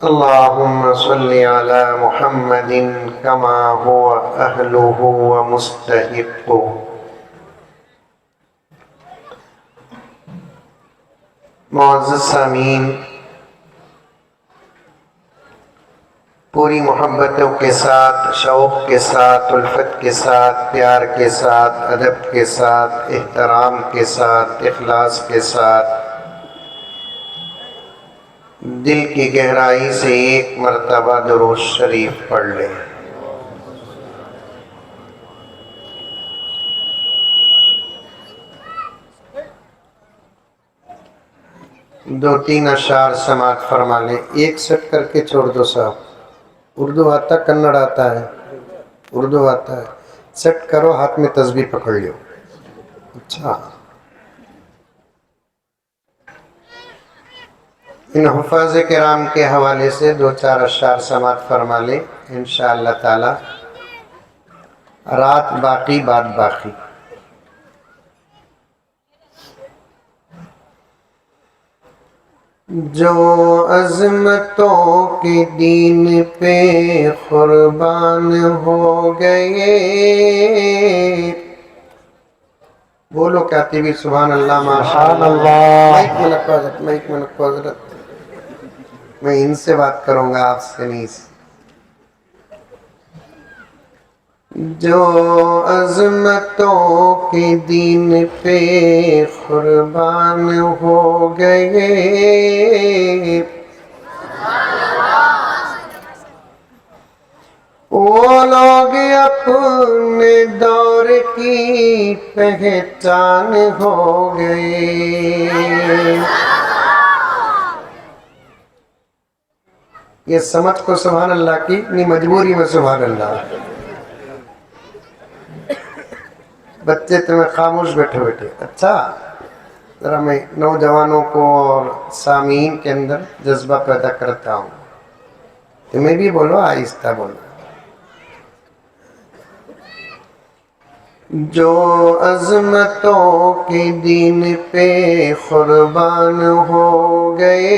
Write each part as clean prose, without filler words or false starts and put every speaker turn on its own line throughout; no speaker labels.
اللهم صل على محمد كما هو أهله ومستحقه۔ معزز سامعین، پوری محبتوں کے ساتھ، شوق کے ساتھ، الفت کے ساتھ، پیار کے ساتھ، ادب کے ساتھ، احترام کے ساتھ، اخلاص کے ساتھ دل کی گہرائی سے ایک مرتبہ درود شریف پڑھ لیں۔ دو تین اشعار سماعت فرما لیں، ایک سیٹ کر کے چھوڑ دو صاحب۔ اردو آتا، کنڑ آتا ہے، اردو آتا ہے، سیٹ کرو، ہاتھ میں تسبیح پکڑ لیو۔ اچھا، ان حفاظ کرام کے حوالے سے دو چار اشعار سماعت فرما لیں، انشاءاللہ تعالی رات باقی بات باقی۔ جو عظمتوں کے دین پہ قربان ہو گئے، بولو کہتی بھی سبحان اللہ، ماشاءاللہ۔ مائک میں لکھو حضرت، مائک میں لکھو حضرت، میں ان سے بات کروں گا، آپ سے نہیں۔ جو عظمتوں کے دین پہ قربان ہو گئے، وہ لوگ اپنے دور کی پہچان ہو گئے۔ یہ سمجھ کو سبحان اللہ کی، نہیں مجبوری میں سبحان اللہ۔ بچے تمہیں خاموش بیٹھے بیٹھے۔ اچھا، ذرا میں نوجوانوں کو اور سامعین کے اندر جذبہ پیدا کرتا ہوں، تمہیں بھی بولو، آہستہ بولو۔ جو عظمتوں کے دین پہ قربان ہو گئے،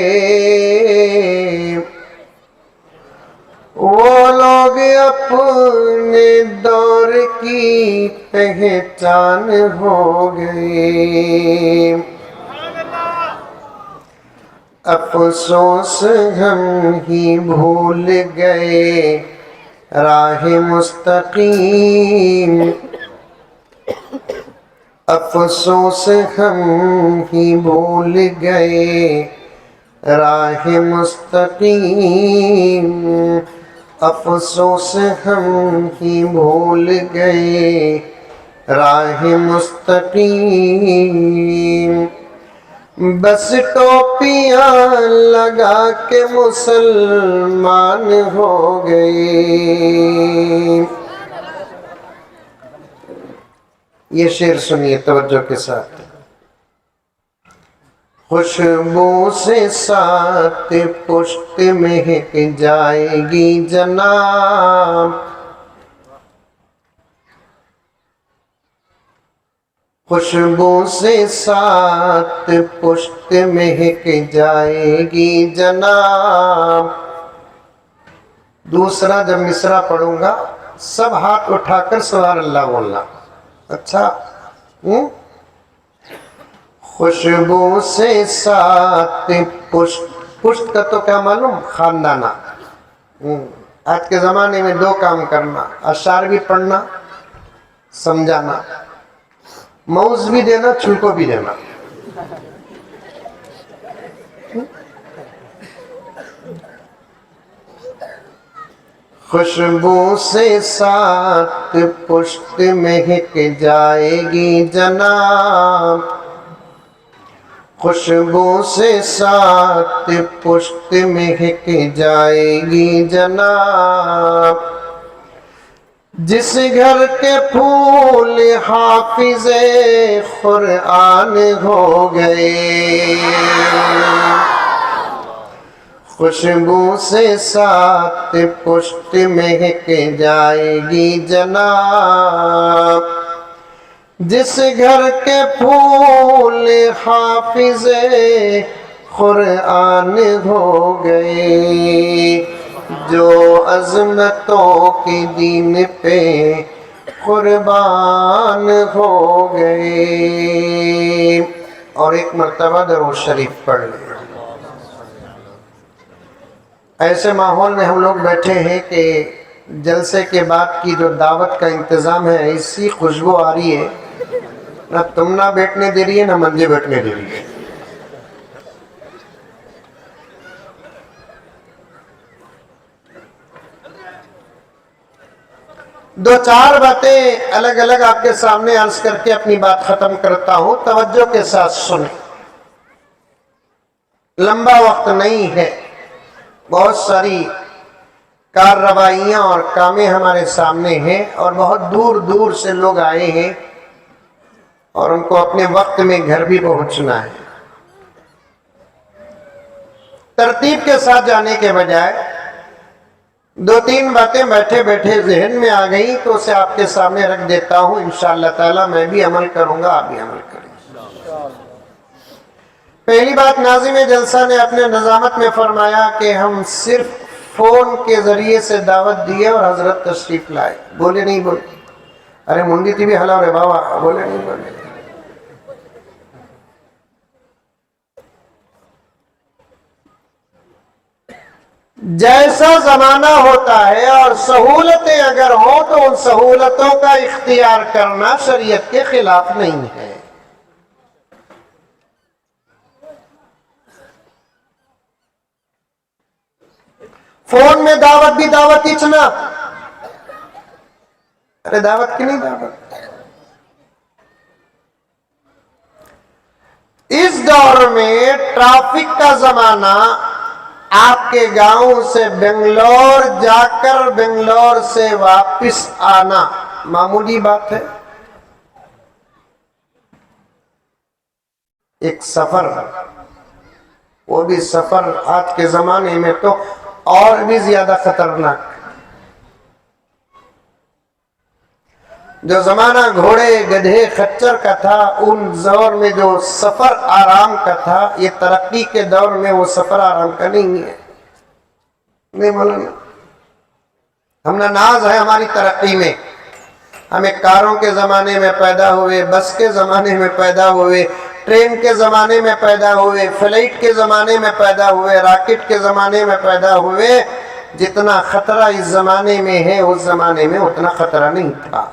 وہ لوگ اپنے دور کی پہچان ہو گئے۔ افسوس ہم ہی بھول گئے راہ مستقیم، افسوس ہم ہی بھول گئے راہ مستقیم، افسوس ہم ہی بھول گئے راہ مستقیم۔ بس ٹوپیاں لگا کے مسلمان ہو گئے۔ یہ شعر سنیے توجہ کے ساتھ۔ خوشبو سے ساتھ پشت مہک جائے گی جناب، خوشبو سے ساتھ پشت مہک جائے گی جناب۔ دوسرا جب مصرع پڑھوں گا سب ہاتھ اٹھا کر سبحان اللہ بولنا۔ اچھا، خوشبو سے ساتھ پشت کا تو کیا معلوم، خاندانہ۔ آج کے زمانے میں دو کام کرنا، اشعار بھی پڑھنا، سمجھانا، موز بھی دینا، چھلکو بھی دینا۔ خوشبو سے ساتھ پشت مہک جائے گی جناب، خوشبو سے ساتھ پشت مہک جائے گی جناب۔ جس گھر کے پھول حافظ قرآن ہو گئے، خوشبو سے ساتھ پشت مہک جائے گی جناب۔ جس گھر کے پھول حافظ قرآن ہو گئے، جو عظمتوں کے دین پہ قربان ہو گئے۔ اور ایک مرتبہ درود شریف پڑھ لیں۔ ایسے ماحول میں ہم لوگ بیٹھے ہیں کہ جلسے کے بعد کی جو دعوت کا انتظام ہے، ایسی خوشبو آ رہی ہے، نہ تم نہ بیٹھنے دے رہی ہے نہ منجے بیٹھنے دے رہی ہے۔ دو چار باتیں الگ الگ آپ کے سامنے عرض کر کے اپنی بات ختم کرتا ہوں، توجہ کے ساتھ سنیں۔ لمبا وقت نہیں ہے، بہت ساری کارروائیاں اور کامیں ہمارے سامنے ہیں، اور بہت دور دور سے لوگ آئے ہیں، اور ان کو اپنے وقت میں گھر بھی پہنچنا ہے۔ ترتیب کے ساتھ جانے کے بجائے دو تین باتیں بیٹھے بیٹھے ذہن میں آ گئی تو اسے آپ کے سامنے رکھ دیتا ہوں، انشاءاللہ تعالی میں بھی عمل کروں گا، آپ بھی عمل کریں۔ پہلی بات، ناظم جلسہ نے اپنے نظامت میں فرمایا کہ ہم صرف فون کے ذریعے سے دعوت دیے اور حضرت تشریف لائے۔ بولے نہیں بولے؟ ارے منڈی تھی بھی حلا رے بابا، بولے نہیں بولے؟ جیسا زمانہ ہوتا ہے اور سہولتیں اگر ہوں تو ان سہولتوں کا اختیار کرنا شریعت کے خلاف نہیں ہے۔ فون میں دعوت بھی دعوت اچنا، ارے دعوت کی نہیں دعوت۔ اس دور میں ٹریفک کا زمانہ، آپ کے گاؤں سے بنگلور جا کر بنگلور سے واپس آنا معمولی بات ہے۔ ایک سفر، وہ بھی سفر آج کے زمانے میں تو اور بھی زیادہ خطرناک۔ جو زمانہ گھوڑے گدھے خچر کا تھا، ان دور میں جو سفر آرام کا تھا، یہ ترقی کے دور میں وہ سفر آرام کا نہیں ہے۔ نہیں مولانا، ہم نے ناز ہے ہماری ترقی میں، ہمیں کاروں کے زمانے میں پیدا ہوئے، بس کے زمانے میں پیدا ہوئے، ٹرین کے زمانے میں پیدا ہوئے، فلائٹ کے زمانے میں پیدا ہوئے، راکٹ کے زمانے میں پیدا ہوئے۔ جتنا خطرہ اس زمانے میں ہے اس زمانے میں اتنا خطرہ نہیں تھا۔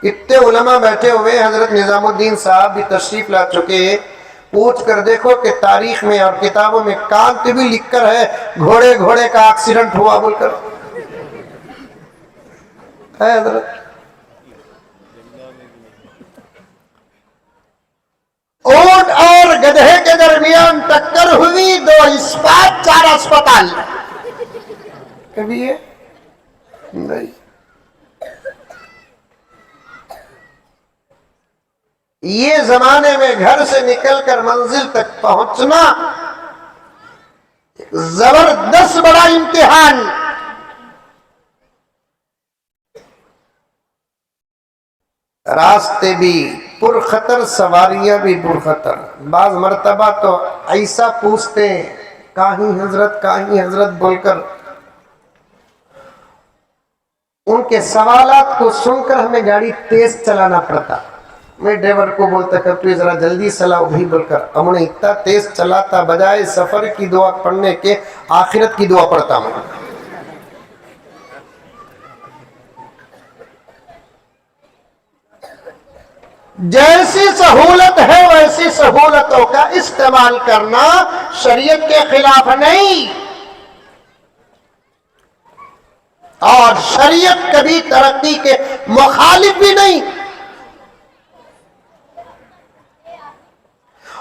اتنے علماء بیٹھے ہوئے، حضرت نظام الدین صاحب بھی تشریف لا چکے ہیں، پوچھ کر دیکھو کہ تاریخ میں اور کتابوں میں کانت بھی لکھ کر ہے گھوڑے کا ایکسیڈنٹ ہوا بول کر ہے حضرت۔ اونٹ اور گدھے کے درمیان ٹکر ہوئی، 2 اسپات 4 اسپتال، کبھی یہ نہیں۔ یہ زمانے میں گھر سے نکل کر منزل تک پہنچنا زبردست بڑا امتحان۔ راستے بھی پرخطر، سواریاں بھی پرخطر۔ بعض مرتبہ تو ایسا پوچھتے ہیں کہیں حضرت بول کر، ان کے سوالات کو سن کر ہمیں گاڑی تیز چلانا پڑتا۔ میں ڈرائیور کو بولتا کہ تو ذرا جلدی چلاؤ بھی بول کر، انہیں اتنا تیز چلاتا، بجائے سفر کی دعا پڑھنے کے آخرت کی دعا پڑھتا ہوں۔ جیسی سہولت ہے ویسی سہولتوں کا استعمال کرنا شریعت کے خلاف نہیں، اور شریعت کبھی ترقی کے مخالف بھی نہیں۔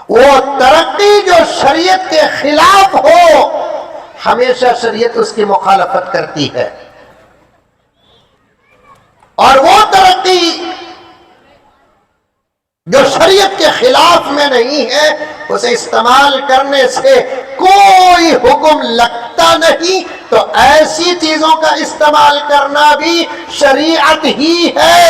وہ ترقی جو شریعت کے خلاف ہو، ہمیشہ شریعت اس کی مخالفت کرتی ہے، اور وہ ترقی جو شریعت کے خلاف میں نہیں ہے، اسے استعمال کرنے سے کوئی حکم لگتا نہیں، تو ایسی چیزوں کا استعمال کرنا بھی شریعت ہی ہے۔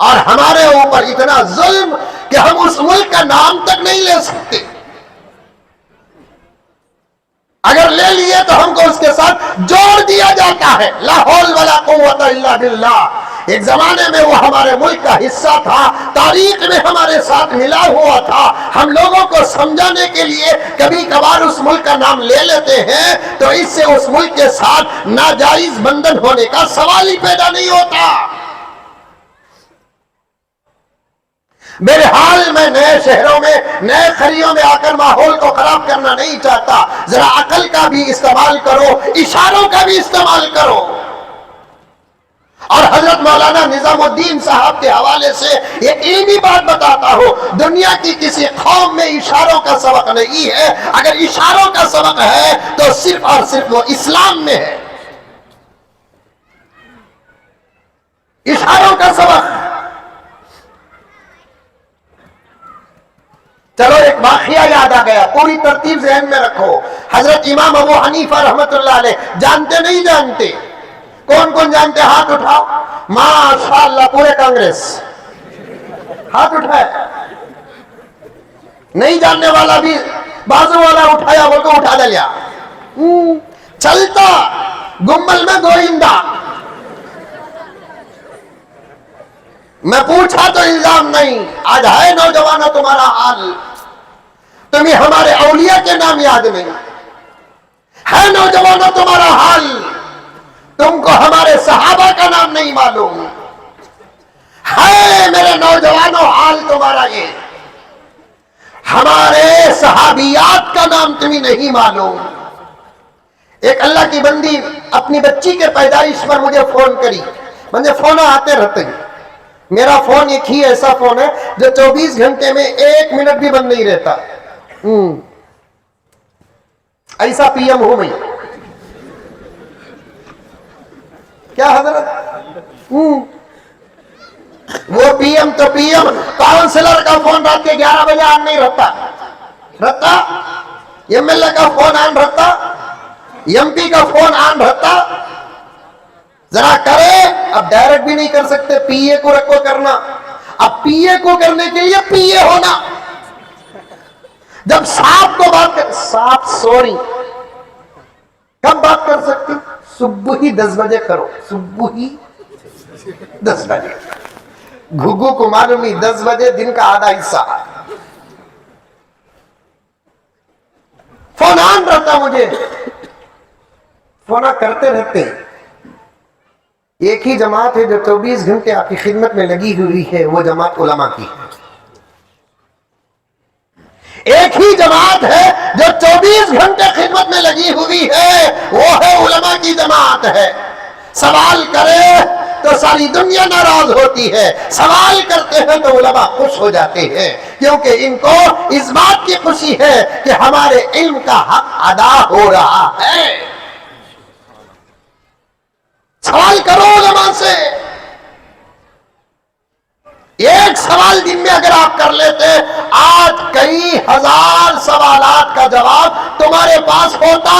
اور ہمارے اوپر اتنا ظلم کہ ہم اس ملک کا نام تک نہیں لے سکتے، اگر لے لیے تو ہم کو اس کے ساتھ جوڑ دیا جاتا ہے۔ لا حول ولا قوت الا باللہ۔ ایک زمانے میں وہ ہمارے ملک کا حصہ تھا، تاریخ میں ہمارے ساتھ ملا ہوا تھا، ہم لوگوں کو سمجھانے کے لیے کبھی کبھار اس ملک کا نام لے لیتے ہیں تو اس سے اس ملک کے ساتھ ناجائز بندھن ہونے کا سوال ہی پیدا نہیں ہوتا۔ بہرحال میں نئے شہروں میں نئے خریوں میں آ کر ماحول کو خراب کرنا نہیں چاہتا، ذرا عقل کا بھی استعمال کرو، اشاروں کا بھی استعمال کرو۔ اور حضرت مولانا نظام الدین صاحب کے حوالے سے ایک علمی بات بتاتا ہوں، دنیا کی کسی قوم میں اشاروں کا سبق نہیں ہے، اگر اشاروں کا سبق ہے تو صرف اور صرف وہ اسلام میں ہے، اشاروں کا سبق۔ چلو ایک واقعہ یاد آ گیا، پوری ترتیب ذہن میں رکھو۔ حضرت امام ابو حنیفہ رحمت اللہ علیہ، جانتے نہیں جانتے؟ کون کون جانتے؟ ہاتھ اٹھاؤ۔ ماشاءاللہ پورے کانگریس ہاتھ اٹھائے۔ نہیں جاننے والا بھی بازو والا اٹھایا، وہ کو اٹھا لیا۔ چلتا گمبل میں گوئندہ۔ میں پوچھا تو الزام نہیں، آج ہے نوجوانوں تمہارا حال، تمہیں ہمارے اولیاء کے نام یاد نہیں ہے، نوجوانوں تمہارا حال، تم کو ہمارے صحابہ کا نام نہیں معلوم ہے، میرے نوجوانوں حال تمہارا یہ، ہمارے صحابیات کا نام تمہیں نہیں معلوم۔ ایک اللہ کی بندی اپنی بچی کے پیدائش پر مجھے فون کری، مجھے فون آتے رہتے ہیں، میرا فون ایک ہی ایسا فون ہے جو 24 گھنٹے میں 1 منٹ بھی بند نہیں رہتا، ایسا پی ایم ہوں میں۔ کیا حضرت؟ وہ پی ایم تو پی ایم، کاؤنسلر کا فون رات کے 11 بجے آن نہیں رہتا، ایم ایل اے کا فون آن رہتا، ایم پی کا فون آن رہتا، ذرا کرے۔ اب ڈائریکٹ بھی نہیں کر سکتے، پی اے کو رکھو کرنا، اب پی اے کو کرنے کے لیے پی اے ہونا۔ جب صاحب کو بات کر، صاحب سوری، کب بات کر سکتی؟ صبح ہی 10 بجے کرو، صبح ہی 10 بجے، گھگو کو معلوم ہی 10 بجے دن کا آدھا حصہ۔ فون آن رہتا، مجھے فون کرتے رہتے۔ ایک ہی جماعت ہے جو 24 گھنٹے آپ کی خدمت میں لگی ہوئی ہے، وہ جماعت علماء کی ہے۔ ایک ہی جماعت ہے جو 24 گھنٹے خدمت میں لگی ہوئی ہے، وہ ہے علماء کی جماعت ہے۔ سوال کرے تو ساری دنیا ناراض ہوتی ہے، سوال کرتے ہیں تو علماء خوش ہو جاتے ہیں، کیونکہ ان کو اس بات کی خوشی ہے کہ ہمارے علم کا حق ادا ہو رہا ہے۔ سوال کرو علماء سے، ایک سوال دن میں اگر آپ کر لیتے، آج کئی ہزار سوالات کا جواب تمہارے پاس ہوتا۔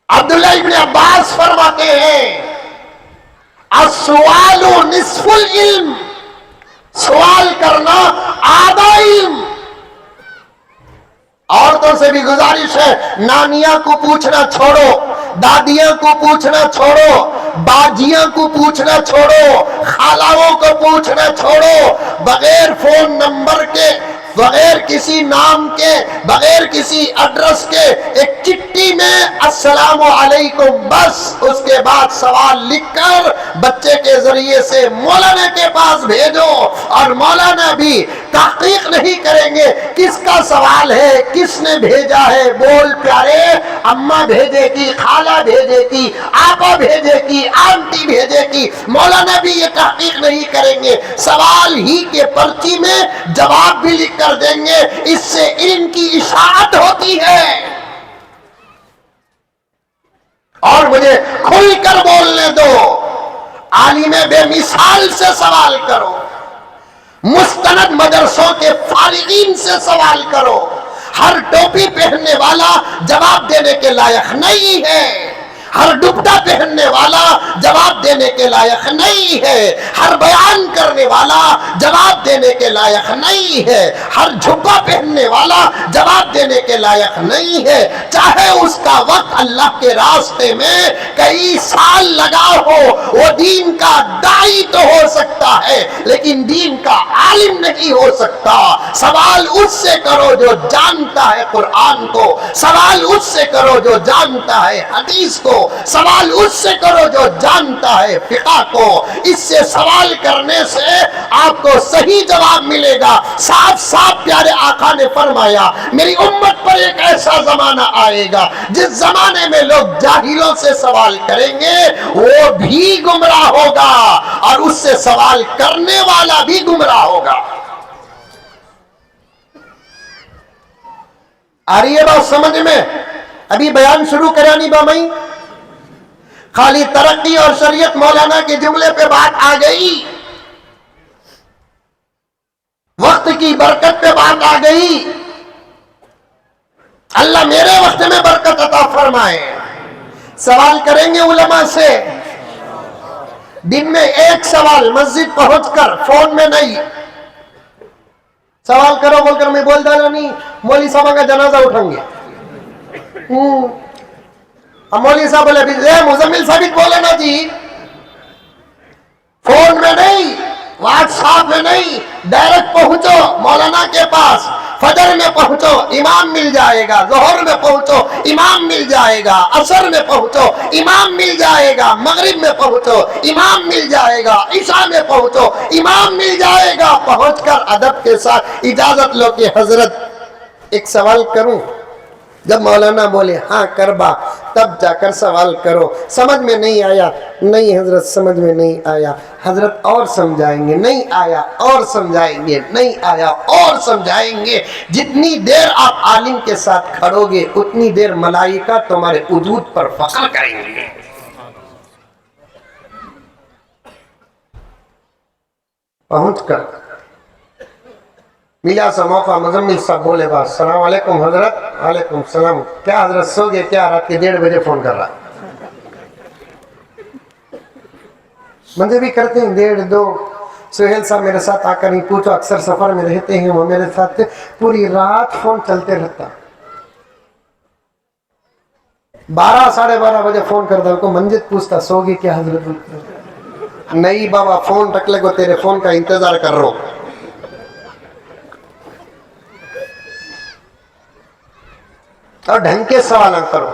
عبداللہ ابن عباس فرماتے ہیں، السؤال نصف العلم، سوال کرنا آدھا علم۔ عورتوں سے بھی گزارش ہے، نانیاں کو پوچھنا چھوڑو، دادیاں کو پوچھنا چھوڑو، باجیاں کو پوچھنا چھوڑو، خالاؤں کو پوچھنا چھوڑو، بغیر فون نمبر کے، بغیر کسی نام کے، بغیر کسی ایڈریس کے ایک چٹھی میں السلام علیکم، بس اس کے بعد سوال لکھ کر بچے کے ذریعے سے مولانا کے پاس بھیجو، اور مولانا بھی تحقیق نہیں کریں گے کس کا سوال ہے، کس نے بھیجا ہے، بول پیارے، اماں بھیجے کی، خالہ بھیجے کی، آپا بھیجے کی، آنٹی بھیجے کی، مولانا بھی یہ تحقیق نہیں کریں گے، سوال ہی کے پرچی میں جواب بھی لکھ کر دیں گے، اس سے علم کی اشاعت ہوتی ہے۔ اور مجھے کھل کر بولنے دو، عالم بے مثال سے سوال کرو، مستند مدرسوں کے فارغین سے سوال کرو، ہر ٹوپی پہننے والا جواب دینے کے لائق نہیں ہے، ہر ڈبٹا پہننے والا جواب دینے کے لائق نہیں ہے، ہر بیان کرنے والا جواب دینے کے لائق نہیں ہے، ہر جھبا پہننے والا جواب دینے کے لائق نہیں ہے، چاہے اس کا وقت اللہ کے راستے میں کئی سال لگا ہو، وہ دین کا داعی تو ہو سکتا ہے لیکن دین کا عالم نہیں ہو سکتا۔ سوال اس سے کرو جو جانتا ہے قرآن کو، سوال اس سے کرو جو جانتا ہے حدیث کو، سوال اس سے کرو جو جانتا ہے فقہ کو۔ اس سے سوال کرنے سے آپ کو صحیح جواب ملے گا۔ صاف صاف پیارے آقا نے فرمایا میری امت پر ایک ایسا زمانہ آئے گا جس زمانے میں لوگ جاہلوں سے سوال کریں گے، وہ بھی گمراہ ہوگا اور اس سے سوال کرنے والا بھی گمراہ ہوگا۔ آ رہی ہے بات سمجھ میں؟ ابھی بیان شروع کرانی بامئی، خالی ترقی اور شریعت مولانا کے جملے پہ بات آ گئی، وقت کی برکت پہ بات آ گئی۔ اللہ میرے وقت میں برکت عطا فرمائے۔ سوال کریں گے علماء سے، دن میں ایک سوال مسجد پہنچ کر، فون میں نہیں۔ سوال کرو بول کر میں بول ڈالا نہیں، مولوی صاحب کا جنازہ اٹھیں گے۔ اب مولوی صاحب بولے مزمل ثابت بولے نا جی، فون میں نہیں، واٹس ایپ میں نہیں، ڈائریکٹ پہنچو مولانا کے پاس۔ فجر میں پہنچو امام مل جائے گا، ظہر میں پہنچو امام مل جائے گا، عصر میں پہنچو امام مل جائے گا، مغرب میں پہنچو امام مل جائے گا، عشاء میں پہنچو امام مل جائے گا۔ پہنچ کر ادب کے ساتھ اجازت لو کہ حضرت ایک سوال کروں؟ جب مولانا بولے ہاں کربا، تب جا کر سوال کرو۔ سمجھ میں نہیں آیا؟ نہیں حضرت سمجھ میں نہیں آیا، حضرت اور سمجھائیں گے۔ نہیں آیا اور سمجھائیں گے، نہیں آیا اور سمجھائیں گے۔ جتنی دیر آپ عالم کے ساتھ کھڑو گے اتنی دیر ملائکہ تمہارے وجود پر فخر کریں گے۔ پہنچ کر ملا سا موقع، مزمل صاحب بولے بات، السلام علیکم حضرت۔ وعلیکم السلام۔ کیا حضرت سو گئے کیا؟ رات کے 1:30 بجے فون کر رہا۔ مجھے بھی کرتے ہیں 1:30 2۔ سہیل صاحب میرے ساتھ آ کر ہی پوچھو، اکثر سفر میں رہتے ہیں، وہ میرے ساتھ پوری رات فون چلتے رہتا۔ 12 ساڑھے 12 بجے فون کرتا، ان کو منجد پوچھتا سو گئے کیا حضرت؟ نہیں بابا فون رکھ لے گو، تیرے فون کا انتظار کر رہا ہوں۔ اور ڈھنگ کے سوال کرو۔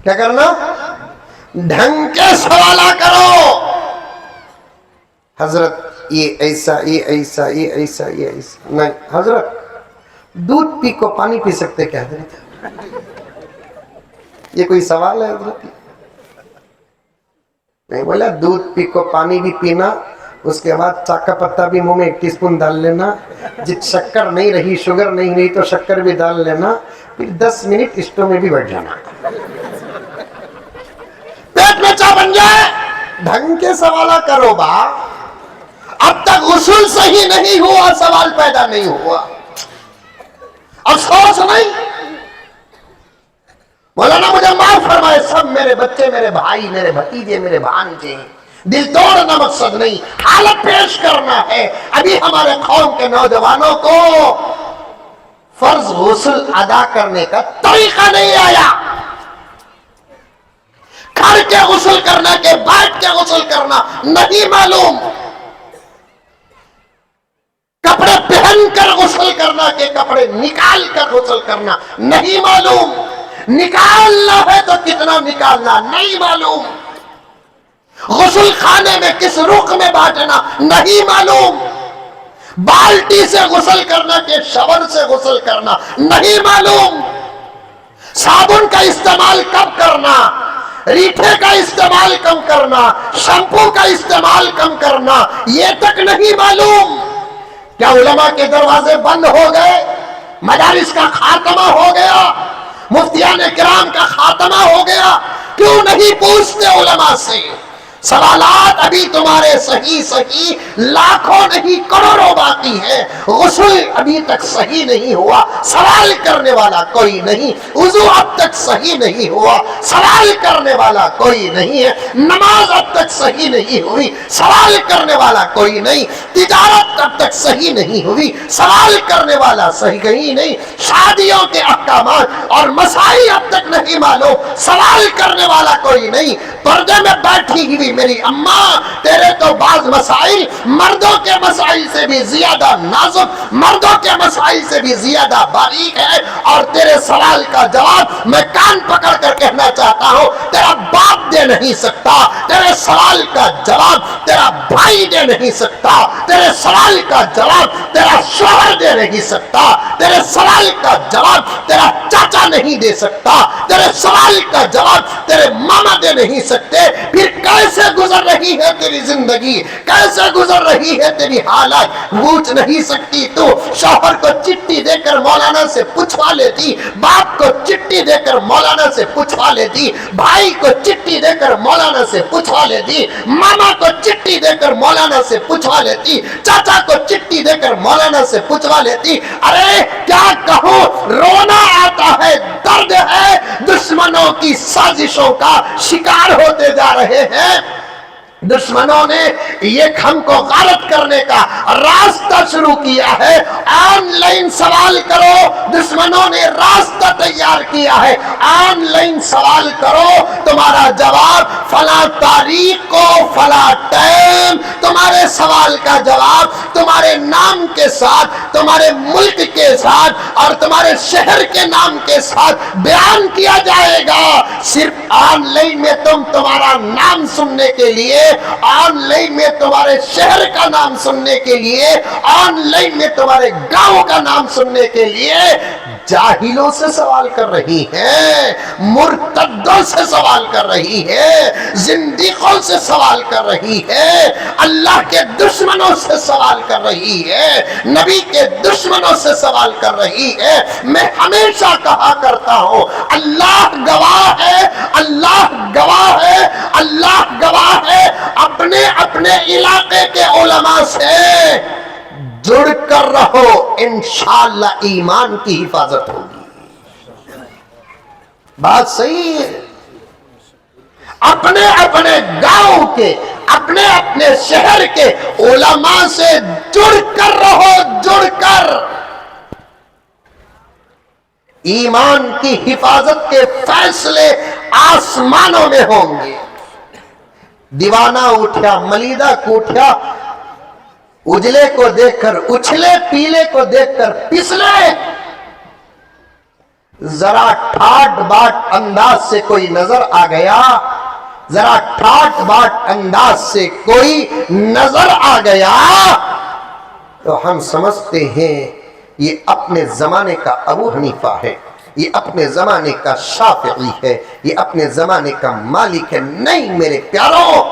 کیا کرنا؟ ڈھنگ کے سوال کرو۔ حضرت یہ ایسا، یہ ایسا، یہ ایسا، یہ ایسا۔ نہیں حضرت دودھ پی کو پانی پی سکتے کیا حضرت؟ یہ کوئی سوال ہے حضرت؟ نہیں بولا دودھ پی کو پانی بھی پینا، اس کے بعد چاک کا پتہ بھی منہ میں 1 ٹی اسپون ڈال لینا، جت شکر نہیں رہی، شوگر نہیں رہی تو شکر بھی ڈال لینا، پھر 10 منٹ اسٹو میں بھی بیٹھ جانا، پیٹ میں چاہ بن جائے۔ ڈھنگ کے سوالہ کرو با۔ اب تک غسل صحیح نہیں ہوا، سوال پیدا نہیں ہوا، افسوس نہیں؟ مولانا مجھے معاف فرمائے، سب میرے بچے، میرے بھائی، میرے بھتیجے، میرے بھانجے، دل توڑنا مقصد نہیں، حالت پیش کرنا ہے۔ ابھی ہمارے قوم کے نوجوانوں کو فرض غسل ادا کرنے کا طریقہ نہیں آیا۔ کھڑ کے غسل کرنا کہ بیٹھ کے غسل کرنا نہیں معلوم، کپڑے پہن کر غسل کرنا کہ کپڑے نکال کر غسل کرنا نہیں معلوم، نکالنا ہے تو کتنا نکالنا نہیں معلوم، غسل خانے میں کس رخ میں بانٹنا نہیں معلوم، بالٹی سے غسل کرنا کہ شاور سے غسل کرنا نہیں معلوم، صابن کا استعمال کب کرنا، ریٹھے کا استعمال کم کرنا، شیمپو کا استعمال کم کرنا یہ تک نہیں معلوم۔ کیا علماء کے دروازے بند ہو گئے؟ مدارس کا خاتمہ ہو گیا؟ مفتیان کرام کا خاتمہ ہو گیا؟ کیوں نہیں پوچھتے علماء سے؟ سوالات ابھی تمہارے صحیح لاکھوں نہیں کروڑوں باقی ہیں. غسل ابھی تک صحیح نہیں ہوا, سوال کرنے والا کوئی نہیں. وضو اب تک صحیح نہیں ہوا, سوال کرنے والا کوئی نہیں ہے. نماز اب تک صحیح نہیں ہوئی, سوال کرنے والا کوئی نہیں. تجارت اب تک صحیح نہیں ہوئی, سوال کرنے والا صحیح کہیں نہیں. شادیوں کے احکامات اور مسائل اب تک نہیں معلوم, سوال کرنے والا کوئی نہیں. پردے میں بیٹھی ہوئی میری اماں, تیرے تو بعض مسائل مردوں کے مسائل سے بھی زیادہ نازک, مردوں کے مسائل سے بھی زیادہ باریک ہے, اور تیرے سوال کا جواب میں کان پکڑ کر کہنا چاہتا ہوں تیرا باپ دے نہیں سکتا. تیرے سوال کا جواب تیرا بھائی دے نہیں سکتا. تیرے سوال کا جواب تیرا شوہر دے نہیں سکتا. تیرے سوال کا جواب تیرا چاچا نہیں دے سکتا. تیرے سوال کا جواب تیرے ماما دے نہیں سکتے. پھر کیسے گزر رہی ہے تیری زندگی, کیسے گزر رہی ہے تیری حالت, پوچھ نہیں سکتی تو. شوہر کو چٹھی دے کر مولانا سے پوچھوا لیتی, باپ کو چٹھی دے کر مولانا سے پوچھوا لیتی, بھائی کو چٹھی دے کر مولانا سے پوچھوا لیتی, ماما کو چٹھی دے کر مولانا سے پوچھوا لیتی, چاچا کو چٹھی دے کر مولانا سے پوچھوا لیتی. ارے کیا کہوں, رونا آتا ہے, درد ہے, دشمنوں کی سازشوں کا شکار ہوتے جا رہے ہیں. دشمنوں نے یہ ہم کو غارت کرنے کا راستہ شروع کیا ہے. آن لائن سوال کرو, دشمنوں نے راستہ تیار کیا ہے. آن لائن سوال کرو, تمہارا جواب فلاں تاریخ کو فلاں ٹائم, تمہارے سوال کا جواب تمہارے نام کے ساتھ, تمہارے ملک کے ساتھ اور تمہارے شہر کے نام کے ساتھ بیان کیا جائے گا. صرف آن لائن میں تمہارا نام سننے کے لیے, آن لائن میں تمہارے شہر کا نام سننے کے لیے, آن لائن میں تمہارے گاؤں کا نام سننے کے لیے جاہلوں سے سوال کر رہی ہے, مرتدوں سے سوال کر رہی ہے, زندیقوں سے سوال کر رہی ہے, اللہ کے دشمنوں سے سوال کر رہی ہے, نبی کے دشمنوں سے سوال کر رہی ہے. میں ہمیشہ کہا کرتا ہوں اللہ گواہ ہے, اللہ گواہ ہے, اللہ گواہ ہے. اپنے اپنے علاقے کے علماء سے جڑ کر رہو, انشاءاللہ ایمان کی حفاظت ہوگی. بات صحیح ہے. اپنے اپنے گاؤں کے, اپنے اپنے شہر کے علماء سے جڑ کر رہو, جڑ کر. ایمان کی حفاظت کے فیصلے آسمانوں میں ہوں گے. دیوانہ اٹھا, ملیدہ کوٹھا, اجلے کو دیکھ کر اچھلے, پیلے کو دیکھ کر پسلے. ذرا ٹھاٹ باٹ انداز سے کوئی نظر آ گیا, ذرا ٹھاٹ باٹ انداز سے کوئی نظر آ گیا تو ہم سمجھتے ہیں یہ اپنے زمانے کا ابو حنیفہ ہے, یہ اپنے زمانے کا شافعی ہے, یہ اپنے زمانے کا مالک ہے. نہیں میرے پیاروں,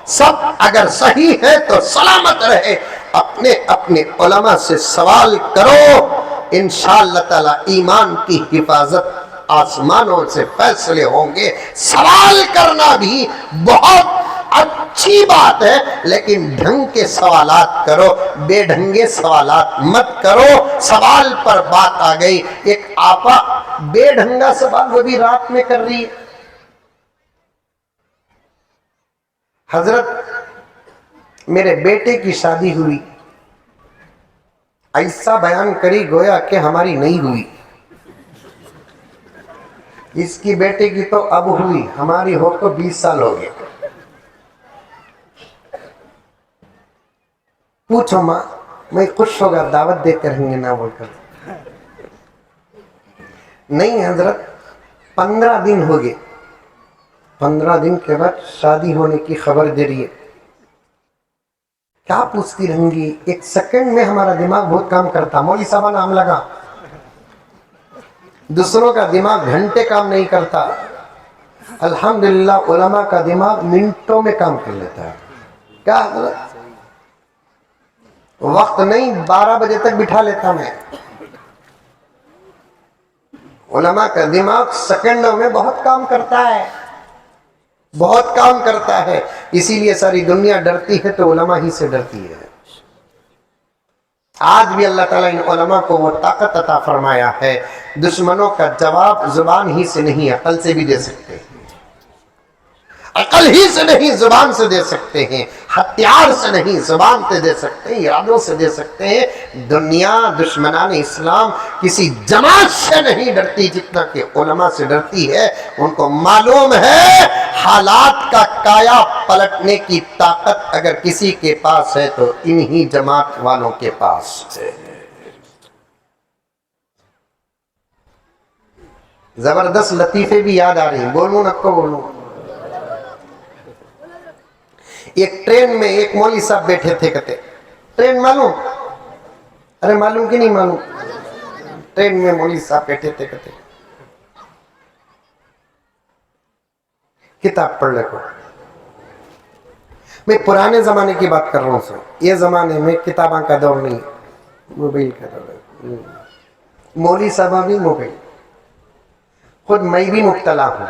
سب اگر صحیح ہے تو سلامت رہے. اپنے اپنے علماء سے سوال کرو, انشاءاللہ تعالی ایمان کی حفاظت, آسمانوں سے فیصلے ہوں گے. سوال کرنا بھی بہت اچھی بات ہے, لیکن ڈھنگ کے سوالات کرو, بے ڈھنگے سوالات مت کرو. سوال پر بات آ گئی, ایک آپا بے ڈھنگا سوال وہ بھی رات میں کر رہی ہے. حضرت میرے بیٹے کی شادی ہوئی, ایسا بیان کری گویا کہ ہماری نہیں ہوئی. اس کی بیٹے کی تو اب ہوئی, ہماری ہو کو 20 سال ہو گئے. پوچھو ماں, میں خوش ہوگا دعوت دے کر رہیں گے نہ بول کر. نہیں حضرت 15 دن ہو گئے, 15 دن کے بعد شادی ہونے کی خبر دے رہی ہے. کیا پوچھتی رہیں گی؟ ایک سیکنڈ میں ہمارا دماغ بہت کام کرتا. مولوی صاحب نام لگا, دوسروں کا دماغ گھنٹے کام نہیں کرتا. الحمدللہ علماء کا دماغ منٹوں میں کام کر لیتا ہے. کیا حضرت وقت نہیں, 12 بجے تک بٹھا لیتا میں. علماء کا دماغ سیکنڈوں میں بہت کام کرتا ہے. بہت کام کرتا ہے، اسی لیے ساری دنیا ڈرتی ہے تو علماء ہی سے ڈرتی ہے۔ آج بھی اللہ تعالیٰ ان علماء کو وہ طاقت عطا فرمایا ہے، دشمنوں کا جواب زبان ہی سے نہیں عقل سے بھی دے سکتے ہیں، عقل ہی سے نہیں زبان سے دے سکتے ہیں، ہتھیار سے نہیں زبان سے دے سکتے ہیں، ارادوں سے دے سکتے ہیں۔ دنیا دشمنان اسلام کسی جماعت سے نہیں ڈرتی جتنا کہ علماء سے ڈرتی ہے۔ ان کو معلوم ہے حالات کا کایا پلٹنے کی طاقت اگر کسی کے پاس ہے تو انہی جماعت والوں کے پاس ہے۔ زبردست لطیفے بھی یاد آ رہی ہیں، بولوں نہ کو بولوں۔ ایک ٹرین میں ایک مولوی صاحب بیٹھے تھے، کہتے ٹرین معلوم؟ ارے معلوم کہ نہیں معلوم؟ ٹرین میں مولوی صاحب بیٹھے تھے، کہتے کتاب پڑھ لے کو۔ میں پرانے زمانے کی بات کر رہا ہوں سر، یہ زمانے میں کتاباں کا دور نہیں، موبائل کا دور ہے۔ مولوی صاحب بھی موبائل، خود میں بھی مبتلا ہوں،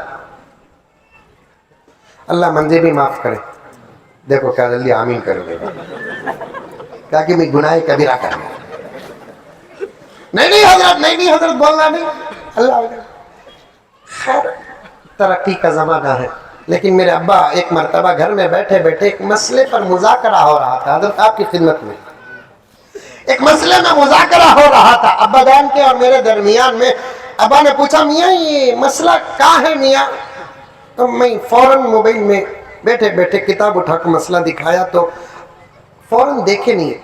اللہ منجے بھی معاف کرے۔ دیکھو کیا جلدی آمین کر دے گا، کہا کہ میں گناہ کبیرہ کر رہا ہوں۔ نہیں حضرت، نہیں حضرت بولنا نہیں، اللہ خیر ترقی کا زمانہ ہے۔ لیکن میرے ابا ایک مرتبہ گھر میں بیٹھے بیٹھے ایک مسئلے پر مذاکرہ ہو رہا تھا، حضرت آپ کی خدمت میں ایک مسئلے میں مذاکرہ ہو رہا تھا ابا جان کے اور میرے درمیان میں۔ ابا نے پوچھا میاں یہ مسئلہ کیا ہے میاں؟ تو میں فوراً موبائل میں بیٹھے بیٹھے کتاب اٹھا کے مسئلہ دکھایا تو فوراً دیکھے نہیں،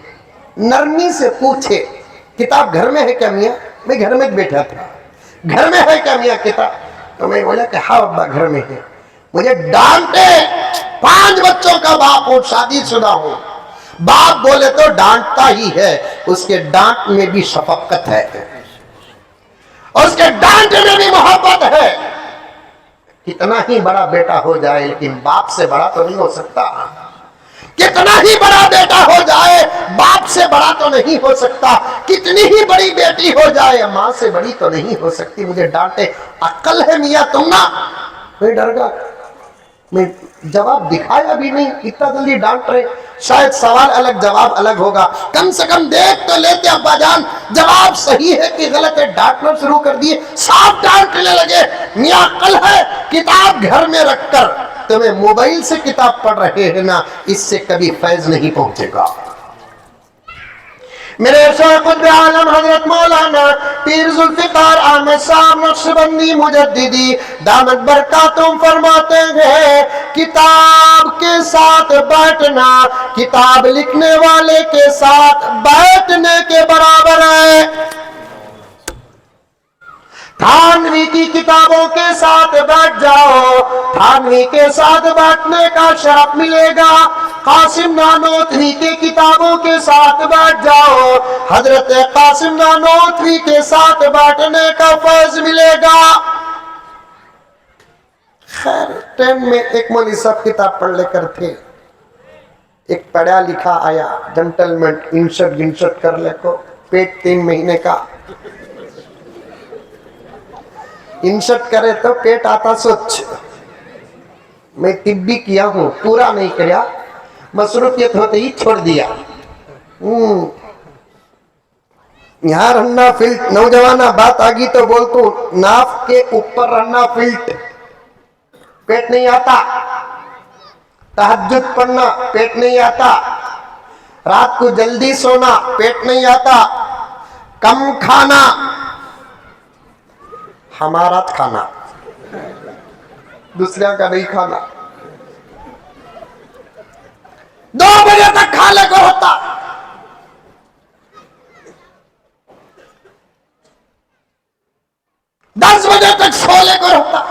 نرمی سے پوچھے کتاب گھر میں ہے کیا میاں؟ میں گھر میں بیٹھا تھا، گھر میں ہے کیا میاں کتاب؟ تو میں بولا کہ ہاں ابا گھر میں ہے۔ مجھے ڈانٹے، 5 بچوں کا باپ ہوں، شادی شدہ ہوں، باپ بولے تو ڈانٹتا ہی ہے، اس کے ڈانٹ میں بھی شفقت ہے، اس کے ڈانٹ میں بھی محبت ہے۔ کتنا ہی بڑا بیٹا ہو جائے لیکن باپ سے بڑا تو نہیں ہو سکتا، کتنا ہی بڑا بیٹا ہو جائے باپ سے بڑا تو نہیں ہو سکتا، کتنی ہی بڑی بیٹی ہو جائے ماں سے بڑی تو نہیں ہو سکتی۔ مجھے ڈانٹے، عقل ہے میاں تم نا؟ میں ڈر گیا، میں جواب دکھایا بھی نہیں، اتنا جلدی ڈانٹ رہے، شاید سوال الگ جواب الگ ہوگا، کم سے کم دیکھ تو لیتے ابا جان جواب صحیح ہے کہ غلط ہے۔ ڈانٹنا شروع کر دیے، صاف ڈانٹنے لگے۔ میاں عقل ہے، کتاب گھر میں رکھ کر تمہیں موبائل سے کتاب پڑھ رہے ہیں نا، اس سے کبھی فیض نہیں پہنچے گا۔ میرے شیخ قطب عالم حضرت مولانا پیر ذوالفقار احمد صاحب نقشبندی مجددی دامت برکاتہم فرماتے ہیں کتاب کے ساتھ بیٹھنا کتاب لکھنے والے کے ساتھ بیٹھنے کے برابر ہے۔ تھانوی کی کتابوں کے ساتھ بیٹھ جاؤ، تھانوی کے ساتھ بیٹھنے کا شرف ملے گا۔ قاسم نانوتوی کے کتابوں کے ساتھ بیٹھ جاؤ، حضرت قاسم نانوتوی کے ساتھ بیٹھنے کا فیض ملے گا۔ خیر ٹرین میں ایک مولوی صاحب کتاب پڑھ لے کر تھے، ایک پڑھا لکھا آیا، جنٹلمن انشٹ گنشٹ کر لے کو، پیٹ 3 مہینے کا، انشٹ کرے تو پیٹ آتا سوچ۔ میں طب بھی کیا ہوں، پورا نہیں کیا، مصروفیت ہوتے ہی چھوڑ دیا۔ یہاں رہنا فلٹ، نوجوانہ بات آگی تو بولتوں، ناف کے اوپر رہنا فلٹ، پیٹ نہیں آتا، تہجد پڑھنا پیٹ نہیں آتا، رات کو جلدی سونا پیٹ نہیں آتا، کم کھانا، ہمارا کھانا، دوسرے کا نہیں کھانا، 2 بجے تک کھانے کو ہوتا، 10 بجے تک سونے کو ہوتا۔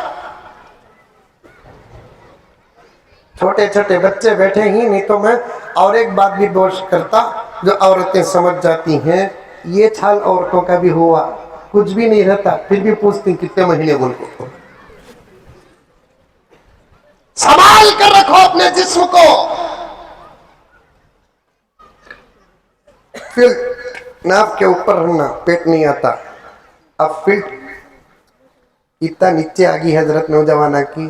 چھوٹے چھوٹے بچے بیٹھے ہی نہیں تو میں اور ایک بات بھی دوش کرتا جو عورتیں سمجھ جاتی ہیں، یہ چھال عورتوں کا بھی ہوا، کچھ بھی نہیں رہتا پھر بھی پوچھتی کتنے مہینے بول کو۔ سنبھال کر رکھو اپنے جسم کو۔ فلٹ ناف کے اوپر رہنا پیٹ نہیں آتا، اب فلٹ اتنا نیچے آگی حضرت نوجوانہ کی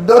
2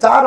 4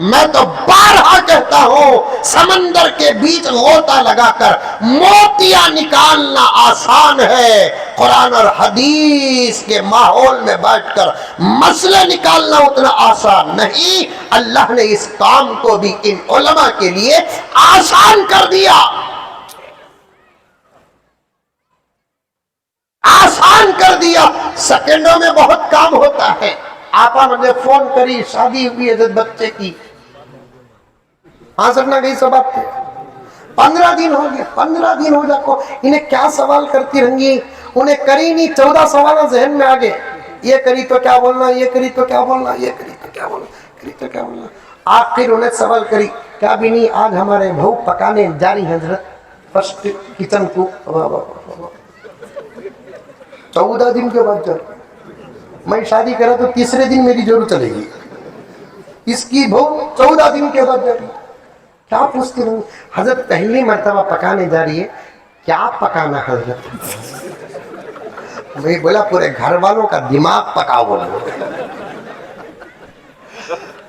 میں تو بارہا کہتا ہوں سمندر کے بیچ غوطہ لگا کر موتیاں نکالنا آسان ہے، قرآن اور حدیث کے ماحول میں بیٹھ کر مسئلے نکالنا اتنا آسان نہیں۔ اللہ نے اس کام کو بھی ان علماء کے لیے آسان کر دیا، آسان کر دیا، سیکنڈوں میں بہت کام ہوتا ہے۔ آپا مجھے فون کری، شادی ہوئی ہے بچے کی، ہاں سر نہ گئی سب آپ کو 15 دن ہو گئے، 15 دن ہو جا کو انہیں کیا سوال کرتی رہیں، انہیں کری نہیں 14 سوال ذہن میں آگے، یہ کری تو کیا بولنا، یہ کری تو کیا بولنا، یہ کری تو کیا بولنا، کری تو کیا بولنا۔ آخر انہیں سوال کری، کیا بھی نہیں آج ہمارے بہو پکانے جاری حضرت فرسٹ کچن کو 14 دن کے بعد جائے، میں شادی کرا تو تیسرے دن میری ضرور چلے گی، اس کی بہو 14 دن کے بعد جا رہی، کیا پوچھتی رہوں حضرت پہلی مرتبہ پکانے جا رہی ہے، کیا پکانا حضرت؟ میں بولا پورے گھر والوں کا دماغ پکاؤ، بولا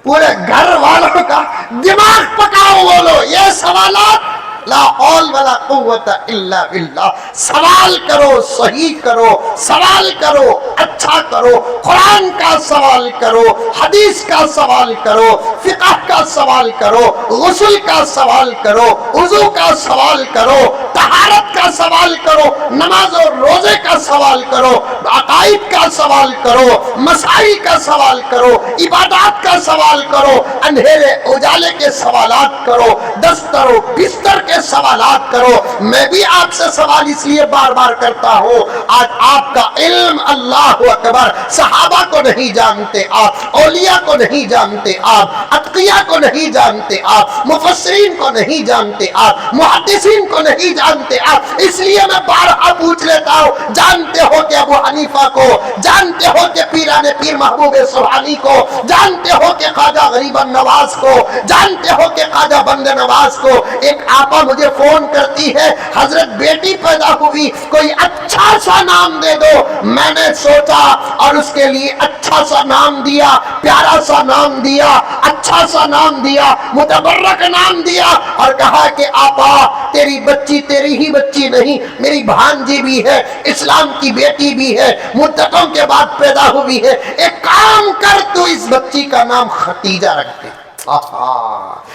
پورے گھر والوں کا دماغ پکاؤ بولو۔ یہ سوالات لا حول ولا قوت الا باللہ، سوال کرو صحیح کرو، سوال کرو اچھا کرو، قرآن کا سوال کرو، حدیث کا سوال کرو، فقہ کا سوال کرو، غسل کا سوال کرو، وضو کا سوال کرو، طہارت کا سوال کرو، نماز اور روزے کا سوال کرو، عقائد کا سوال کرو، مسائل کا سوال کرو، عبادات کا سوال کرو، اندھیرے اجالے کے سوالات کرو، دستر و بستر کے سوالات کرو۔ میں بھی آپ سے سوال اس لیے بار بار کرتا ہوں، آج آپ کا علم اللہ اکبر صحابہ کو نہیں جانتے، آپ اولیاء کو نہیں جانتے، آپ اتقیاء کو نہیں جانتے، آپ مفسرین کو نہیں جانتے، آپ محدثین کو نہیں جانتے، آپ اس لیے میں بارہا پوچھ لیتا ہوں، جانتے ہو کہ ابو حنیفہ کو، جانتے ہو کہ پیران پیر محبوب سبحانی کو، جانتے ہو کہ خواجہ غریب النواز کو، جانتے ہو کہ خواجہ بند نواز کو۔ ایک آپا مجھے فون کرتی ہے، حضرت بیٹی پیدا ہوئی، کوئی اچھا سا نام دے دو۔ میں نے سوچا اور اس کے لیے اچھا سا نام دیا، پیارا سا نام دیا، اچھا سا نام دیا، متبرک نام دیا، اور کہا کہ آپا تیری بچی تیری ہی بچی نہیں، میری بھانجی بھی ہے، اسلام کی بیٹی بھی ہے، مدتوں کے بعد پیدا ہوئی ہے، ایک کام کر تو اس بچی کا نام ختیجہ رکھ دے۔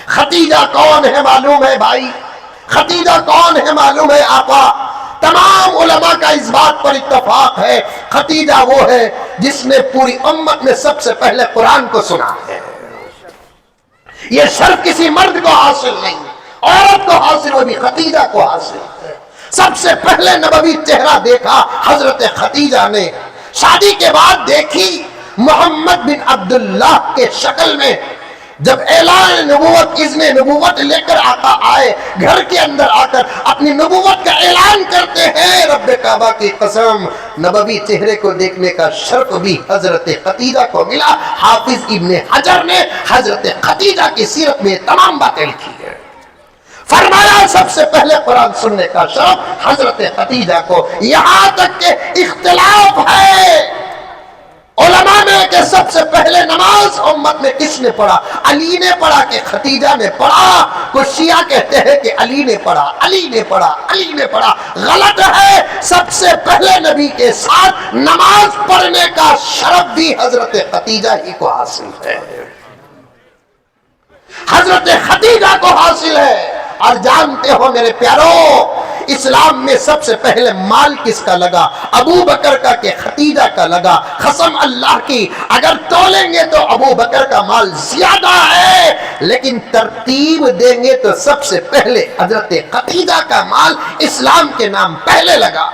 ختیجہ کون ہے معلوم ہے بھائی؟ ختیجہ کون ہے معلوم ہے آپا؟ تمام علماء کا اس بات پر اتفاق ہے، ختیجہ وہ ہے جس نے پوری امت میں سب سے پہلے قرآن کو سنا ہے۔ یہ شرف کسی مرد کو حاصل نہیں، عورت کو حاصل ہو بھی ختیجہ کو حاصل ہے۔ سب سے پہلے نبوی چہرہ دیکھا حضرت ختیجہ نے، شادی کے بعد دیکھی محمد بن عبداللہ کے شکل میں۔ جب اعلان نبوت، اذن نبوت لے کر آقا آئے، گھر کے اندر آ کر اپنی نبوت کا اعلان کرتے ہیں، رب کعبہ کی قسم نبوی چہرے کو دیکھنے کا شرف بھی حضرت ختیجہ کو ملا۔ حافظ ابن حجر نے حضرت ختیجہ کی سیرت میں تمام باتیں لکھی ہیں، فرمایا سب سے پہلے قرآن سننے کا شرف حضرت ختیجہ کو۔ یہاں تک کہ اختلاف ہے علماء میں کہ سب سے پہلے نماز امت میں کس نے پڑھا، علی نے پڑھا کہ ختیجہ نے پڑھا؟ کچھ شیعہ کہتے ہیں کہ علی نے پڑھا، علی نے پڑھا، علی نے پڑھا۔ غلط ہے، سب سے پہلے نبی کے ساتھ نماز پڑھنے کا شرف بھی حضرت ختیجہ ہی کو حاصل ہے، حضرت ختیجہ کو حاصل ہے۔ اور جانتے ہو میرے پیارو، اسلام میں سب سے پہلے مال کس کا لگا؟ ابو بکر کا کہ ختیجہ کا لگا؟ قسم اللہ کی اگر تولیں گے تو ابو بکر کا مال زیادہ ہے، لیکن ترتیب دیں گے تو سب سے پہلے حضرت ختیجہ کا مال اسلام کے نام پہلے لگا۔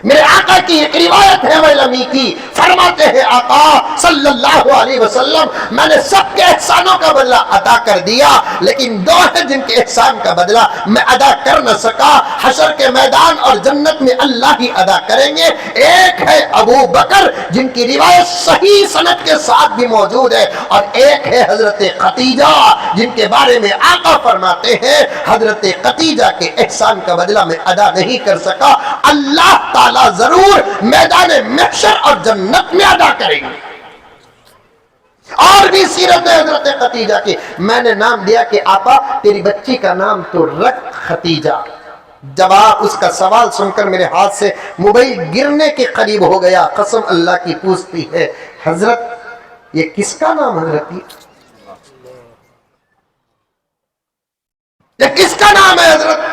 میرے آقا کی ایک روایت ہے ویلمی کی، فرماتے ہیں آقا صلی اللہ علیہ وسلم، میں نے سب کے احسانوں کا بدلہ ادا کر دیا، لیکن دو ہیں جن کے احسان کا بدلہ میں ادا کر نہ سکا، حشر کے میدان اور جنت میں اللہ ہی ادا کریں گے۔ ایک ہے ابو بکر جن کی روایت صحیح سند کے ساتھ بھی موجود ہے، اور ایک ہے حضرت ختیجہ جن کے بارے میں آقا فرماتے ہیں حضرت ختیجہ کے احسان کا بدلہ میں ادا نہیں کر سکا، اللہ تعالی ضرور میدان محشر اور جنت میں ادا کریں گے۔ اور بھی سیرت ہے حضرت خدیجہ کی. میں نے نام دیا کہ آقا تیری بچی کا نام تو رکھ خدیجہ. جواب اس کا سوال سن کر میرے ہاتھ سے موبائل گرنے کے قریب ہو گیا. قسم اللہ کی پوچھتی ہے حضرت یہ کس کا نام حضرت؟ یہ کس کا نام ہے حضرت؟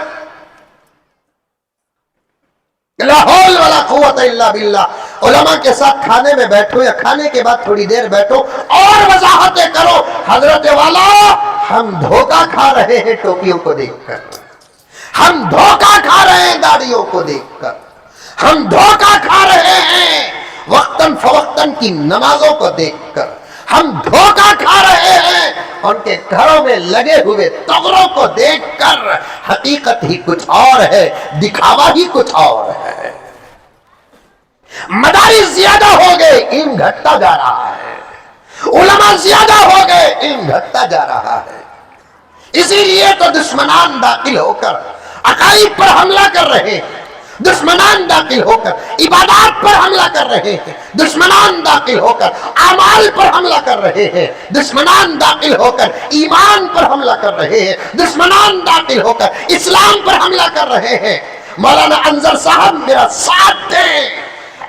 لا حول ولا قوت الا باللہ. علماء کے ساتھ کھانے میں بیٹھو یا کھانے کے بعد تھوڑی دیر بیٹھو اور وضاحتیں کرو. حضرت والا ہم دھوکہ کھا رہے ہیں ٹوپیوں کو دیکھ کر, ہم دھوکہ کھا رہے ہیں داڑھیوں کو دیکھ کر, ہم دھوکہ کھا رہے ہیں وقتاً فوقتاً کی نمازوں کو دیکھ کر, ہم دھوکہ کھا رہے ہیں ان کے گھروں میں لگے ہوئے تغروں کو دیکھ کر. حقیقت ہی کچھ اور ہے, دکھاوا ہی کچھ اور ہے. مدارس زیادہ ہو گئے, علم گھٹتا جا رہا ہے. علماء زیادہ ہو گئے, علم گھٹتا جا رہا ہے. اسی لیے تو دشمنان داخل ہو کر عقائد پر حملہ کر رہے ہیں, دشمنان داخل ہو کر عبادات پر حملہ کر رہے ہیں, دشمنان داخل ہو کر اعمال پر حملہ کر رہے ہیں, دشمنان داخل ہو کر ایمان پر حملہ کر رہے ہیں, دشمنان داخل ہو کر اسلام پر حملہ کر رہے ہیں. مولانا انظر صاحب میرا ساتھ دیں.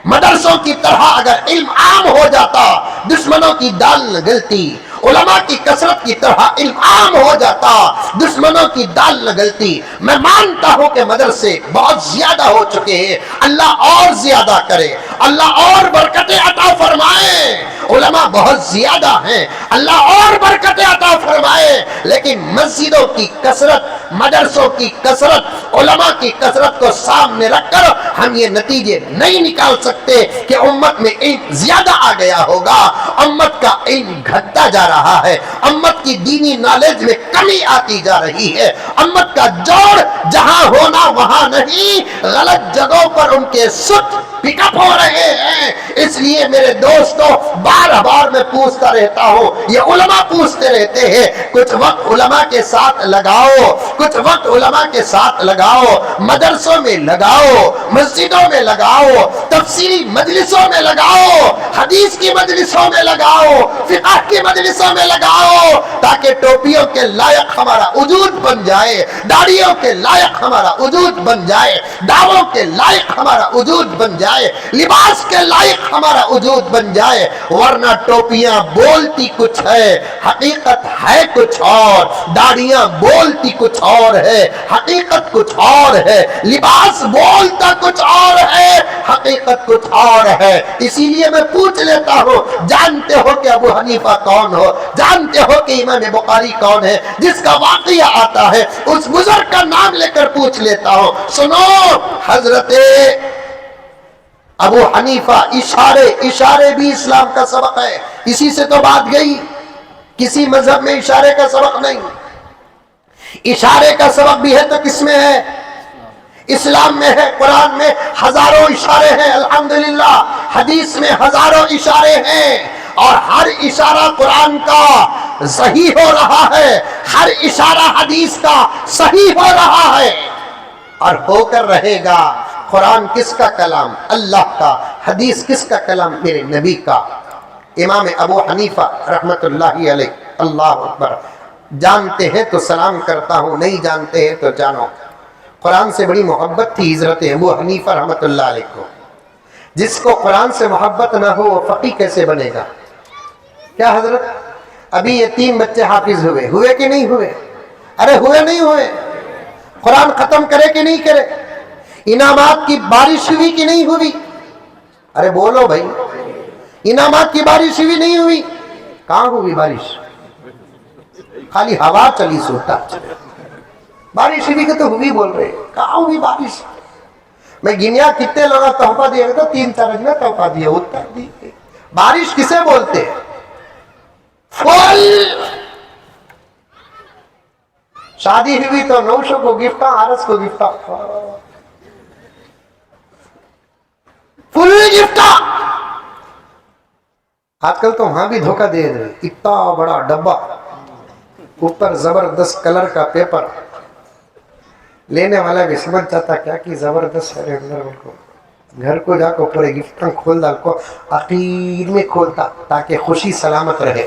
مدرسوں کی طرح اگر علم عام ہو جاتا, دشمنوں کی دال نہ گلتی. علماء کی کثرت کی طرح علم عام ہو جاتا, دشمنوں کی دال نہ گلتی. میں مانتا ہوں کہ مدرسے بہت زیادہ ہو چکے ہیں, اللہ اور زیادہ کرے, اللہ اور برکتیں عطا فرمائے. علماء بہت زیادہ ہیں, اللہ اور برکتیں عطا فرمائے. لیکن مسجدوں کی کثرت, مدرسوں کی کثرت, علماء کی کثرت کو سامنے رکھ کر ہم یہ نتیجے نہیں نکال سکتے کہ امت میں علم زیادہ آ گیا ہوگا. امت کا علم گھٹتا جا رہا ہے, امت کی دینی نالج میں کمی آتی جا رہی ہے. امت کا جوڑ جہاں ہونا وہاں نہیں, غلط جگہوں پر ان کے سٹ پک اپ ہو رہے ہیں. اس لیے میرے دوستوں بار بار میں پوچھتا رہتا ہوں, یہ علماء پوچھتے رہتے ہیں, کچھ وقت علماء کے ساتھ لگاؤ, کچھ وقت علماء کے ساتھ لگاؤ, مدرسوں میں لگاؤ, مسجدوں میں لگاؤ, تفسیری مجلسوں میں لگاؤ, حدیث کی مجلسوں میں لگاؤ, فقہ کی مجلسوں میں لگاؤ, تاکہ ٹوپیوں کے لائق ہمارا وجود بن جائے, داڑھیوں کے لائق ہمارا وجود بن جائے, داڑھوں کے لائق ہمارا وجود بن جائے, لباس کے لائق ہمارا وجود بن جائے. ورنہ ٹوپیاں بولتی کچھ ہے, حقیقت ہے کچھ اور, داڑھیاں بولتی کچھ اور ہے, حقیقت کچھ اور ہے, لباس بولتا کچھ اور ہے, حقیقت کچھ اور ہے. اسی لیے میں پوچھ لیتا ہوں, جانتے ہو کہ ابو حنیفہ کون ہو, جانتے ہو کہ امام بخاری کون ہے, جس کا واقعہ آتا ہے اس بزرگ کا نام لے کر پوچھ لیتا ہوں. سنو, حضرت ابو حنیفہ, اشارے بھی اسلام کا سبق ہے. اسی سے تو بات گئی, کسی مذہب میں اشارے کا سبق نہیں. اشارے کا سبق بھی ہے تو کس میں ہے؟ اسلام میں ہے. قرآن میں ہزاروں اشارے ہیں الحمدللہ, حدیث میں ہزاروں اشارے ہیں, اور ہر اشارہ قرآن کا صحیح ہو رہا ہے, ہر اشارہ حدیث کا صحیح ہو رہا ہے اور ہو کر رہے گا. قرآن کس کا کلام؟ اللہ کا. حدیث کس کا کلام؟ میرے نبی کا. امام ابو حنیفہ رحمت اللہ علیہ, اللہ اکبر. جانتے ہیں تو سلام کرتا ہوں, نہیں جانتے ہیں تو جانو. قرآن سے بڑی محبت تھی حضرت ابو حنیفہ رحمت اللہ علیہ کو. جس کو قرآن سے محبت نہ ہو وہ فقیہ کیسے بنے گا؟ کیا حضرت ابھی یہ 3 بچے حافظ ہوئے کہ نہیں ہوئے؟ ارے ہوئے نہیں ہوئے؟ قرآن ختم کرے کہ نہیں کرے؟ انعامات کی بارش ہوئی کہ نہیں ہوئی؟ ارے بولو بھائی, انعامات کی بارش ہوئی نہیں ہوئی؟ کہاں ہوئی بارش؟ خالی ہوا چلی سوتا. بارش ہوئی کہ تو ہوئی بول رہے, کہاں ہوئی بارش؟ میں گنیا کتنے لوگوں تحفہ دیا گیا تو 3-4 میں تحفہ دیا, اتر دی. بارش کسے بولتے؟ پھول. شادی ہوئی تو نوشوں کو گفٹ, عرس کو گفٹ, فل گفٹ. آج کل تو وہاں بھی دھوکہ دے رہے, اتنا بڑا ڈبہ, اوپر زبردست کلر کا پیپر, لینے والا بھی سمجھ جاتا کیا کہ زبردست ہے. گھر کو جا کو پورے گفٹ کھول ڈال کو عقید میں کھولتا تاکہ خوشی سلامت رہے.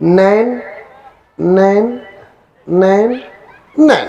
9,999।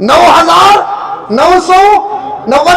9,990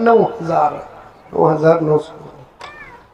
9,900।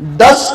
10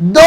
2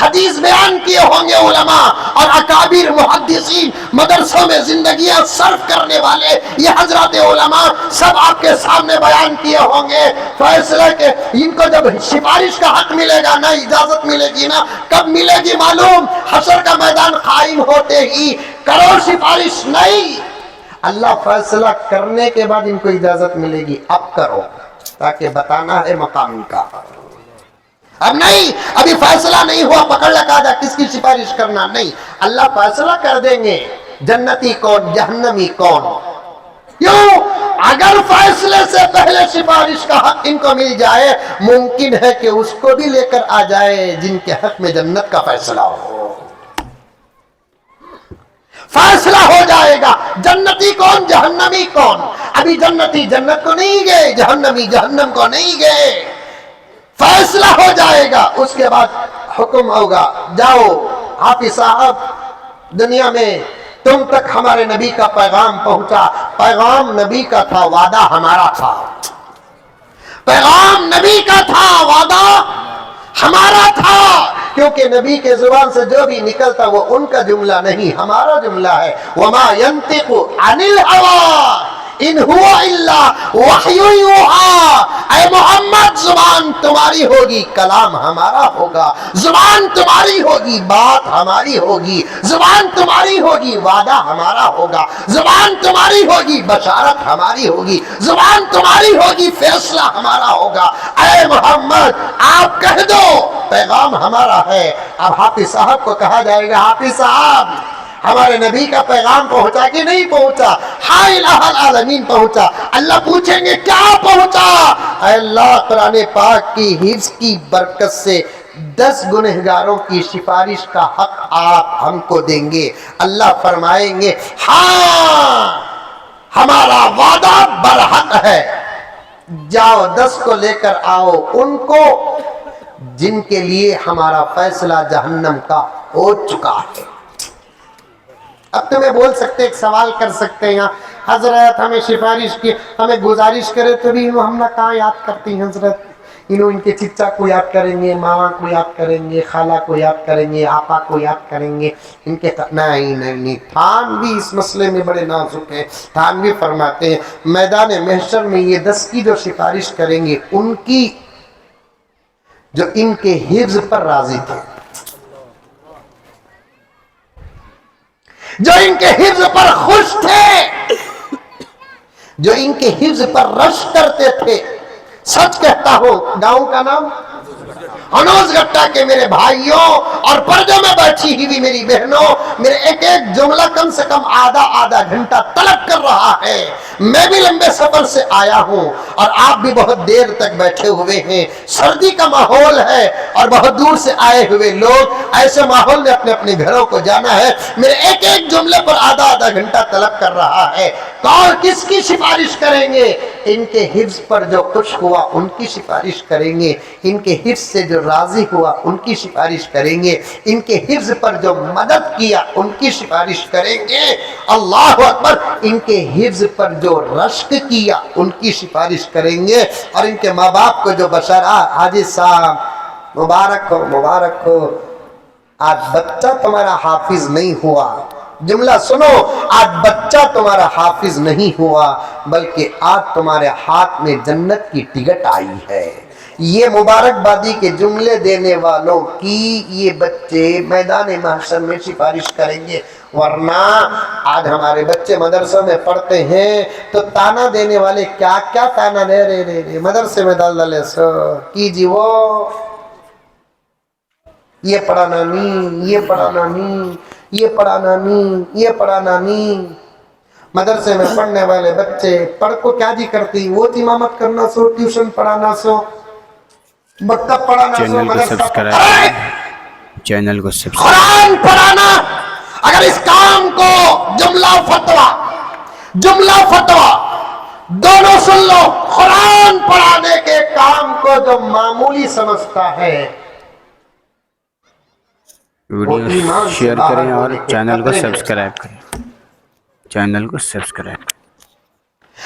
حدیث بیان کیے ہوں گے علماء اور اکابر محدثین، مدرسوں میں زندگیاں صرف کرنے والے یہ حضرات علماء سب آپ کے سامنے بیان کیے ہوں گے فیصلہ کہ ان کو جب سفارش کا حق ملے گا نا، اجازت ملے گی نا، کب ملے گی معلوم؟ حشر کا میدان قائم ہوتے ہی کرو سفارش نہیں، اللہ فیصلہ کرنے کے بعد ان کو اجازت ملے گی، اب کرو، تاکہ بتانا ہے مقام کا۔ اب نہیں، ابھی فیصلہ نہیں ہوا پکڑ لگا جا کس کی سفارش کرنا، نہیں، اللہ فیصلہ کر دیں گے جنتی کون جہنمی کون۔ کیوں؟ اگر فیصلے سے پہلے سفارش کا حق ان کو مل جائے، ممکن ہے کہ اس کو بھی لے کر آ جائے جن کے حق میں جنت کا فیصلہ ہو۔ فیصلہ ہو جائے گا جنتی کون جہنمی کون۔ ابھی جنتی جنت کو نہیں گئے، جہنمی جہنم کو نہیں گئے، فیصلہ ہو جائے گا، اس کے بعد حکم ہوگا جاؤ حافظ صاحب، دنیا میں تم تک ہمارے نبی کا پیغام پہنچا، پیغام نبی کا تھا، وعدہ ہمارا تھا، پیغام نبی کا تھا، وعدہ ہمارا تھا، کیونکہ نبی کے زبان سے جو بھی نکلتا وہ ان کا جملہ نہیں، ہمارا جملہ ہے۔ وَمَا يَنْطِقُ عَنِ الْهَوَىٰ ان ہوا الا وحی یوحیٰ، اے محمد زبان تمہاری ہوگی، کلام ہمارا ہوگا، زبان تمہاری ہوگی، بات ہماری ہوگی، زبان تمہاری ہوگی، وعدہ ہمارا ہوگا، زبان تمہاری ہوگی، بشارت ہماری ہوگی، زبان تمہاری ہوگی، فیصلہ ہمارا ہوگا۔ اے محمد آپ کہہ دو پیغام ہمارا ہے۔ اب حافظ صاحب کو کہا جائے گا حافظ صاحب ہمارے نبی کا پیغام پہنچا کہ نہیں پہنچا؟ ہائے الہ العالمین پہنچا۔ اللہ پوچھیں گے کیا پہنچا؟ اے اللہ قرآن پاک کی حفظ کی برکت سے 10 گنہگاروں کی سفارش کا حق آپ ہم کو دیں گے۔ اللہ فرمائیں گے ہاں ہمارا وعدہ برحق ہے، جاؤ 10 کو لے کر آؤ، ان کو جن کے لیے ہمارا فیصلہ جہنم کا ہو چکا ہے۔ اب تمہیں بول سکتے، ایک سوال کر سکتے ہیں حضرت ہمیں سفارش کی، ہمیں گزارش کرے تو بھی انہوں ہم نہ کہاں یاد کرتی ہیں حضرت، انہوں ان کے چچا کو یاد کریں گے، ماما کو یاد کریں گے، خالہ کو یاد کریں گے، آپا کو یاد کریں گے، ان کے نہیں، تھانوی اس مسئلے میں بڑے نازک ہیں۔ تھانوی فرماتے ہیں میدان محشر میں یہ 10 کی جو سفارش کریں گے ان کی جو ان کے حفظ پر راضی تھے، جو ان کے حفظ پر خوش تھے، جو ان کے حفظ پر رش کرتے تھے۔ سچ کہتا ہوں گاؤں کا نام ہنوز گٹا کے میرے بھائیوں اور پردے میں بیٹھی ہوئی میری بہنوں، میرے ایک ایک جملہ کم سے کم آدھا گھنٹہ طلب کر رہا ہے۔ میں بھی لمبے سفر سے آیا ہوں اور آپ بھی بہت دیر تک بیٹھے ہوئے ہیں، سردی کا ماحول ہے اور بہت دور سے آئے ہوئے لوگ، ایسے ماحول میں اپنے اپنے گھروں کو جانا ہے، میرے ایک ایک جملے پر آدھا گھنٹہ طلب کر رہا ہے۔ کون کس کی سفارش کریں گے؟ ان کے حفظ پر جو خوش ہوا ان کی سفارش کریں گے، ان کے حفظ سے جو راضی ہوا ان کی سفارش کریں گے، ان کے حفظ پر جو مدد کیا ان کی سفارش کریں گے، اللہ اکبر، ان کے حفظ پر جو رشک کیا ان کی سفارش کریں گے، اور ان کے ماں باپ کو جو بشارا حاجی صاحب مبارک ہو، آج بچہ تمہارا حافظ نہیں ہوا، جملہ سنو، آج بچہ تمہارا حافظ نہیں ہوا بلکہ آج تمہارے ہاتھ میں جنت کی ٹکٹ آئی ہے۔ یہ مبارکبادی کے جملے دینے والوں کی یہ بچے میدان محشر میں سفارش کریں گے، ورنہ آج ہمارے بچے مدرسوں میں پڑھتے ہیں تو تانا دینے والے کیا کیا تانا دے رے مدرسے میں دل سو کیجی وہ یہ پڑھانا نہیں، یہ پڑھانا نہیں، یہ پڑھانا نہیں، یہ پڑھانا نہیں۔ مدرسے میں پڑھنے والے بچے پڑھ کو کیا جی کرتی، وہ امامت کرنا سو، ٹیوشن پڑھانا سو، مکتب پڑھانا سو، مدرسہ
چینل کو سبسکرائب،
قرآن پڑھانا۔ اگر اس کام کو جملہ فتویٰ دونوں سن لو، قرآن پڑھانے کے کام کو جو معمولی سمجھتا ہے
ویڈیو شیئر کریں اور چینل کو سبسکرائب کریں، چینل کو سبسکرائب کریں۔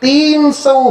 300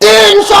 300